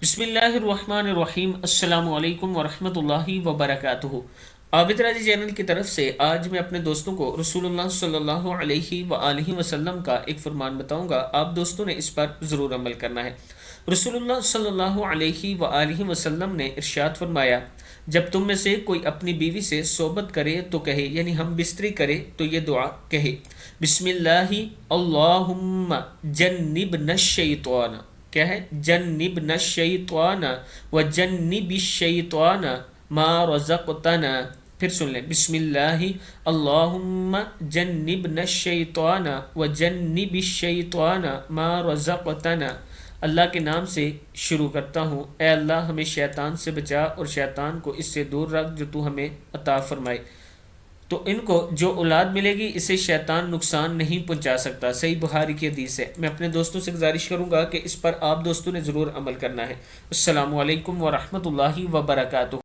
بسم اللہ الرحمن الرحیم، السلام علیکم ورحمۃ اللہ وبرکاتہ۔ عابد راضی چینل کی طرف سے آج میں اپنے دوستوں کو رسول اللہ صلی اللہ علیہ وآلہ وسلم کا ایک فرمان بتاؤں گا، آپ دوستوں نے اس پر ضرور عمل کرنا ہے۔ رسول اللہ صلی اللہ علیہ وآلہ وسلم نے ارشاد فرمایا، جب تم میں سے کوئی اپنی بیوی سے صحبت کرے تو کہے، یعنی ہم بستری کرے تو یہ دعا کہے، بسم اللہ اللہم جنبنا الشیطان۔ کیا ہے؟ جنبنا الشیطان وجنب الشیطان ما رزقتنا۔ پھر سن لیں، بسم اللہ اللہم جنبنا الشیطان وجنب الشیطان ما رزقتنا۔ اللہ کے نام سے شروع کرتا ہوں، اے اللہ ہمیں شیطان سے بچا اور شیطان کو اس سے دور رکھ جو تو ہمیں عطا فرمائے۔ تو ان کو جو اولاد ملے گی اسے شیطان نقصان نہیں پہنچا سکتا، صحیح بخاری کی حدیث ہے۔ میں اپنے دوستوں سے گزارش کروں گا کہ اس پر آپ دوستوں نے ضرور عمل کرنا ہے۔ السلام علیکم ورحمۃ اللہ وبرکاتہ۔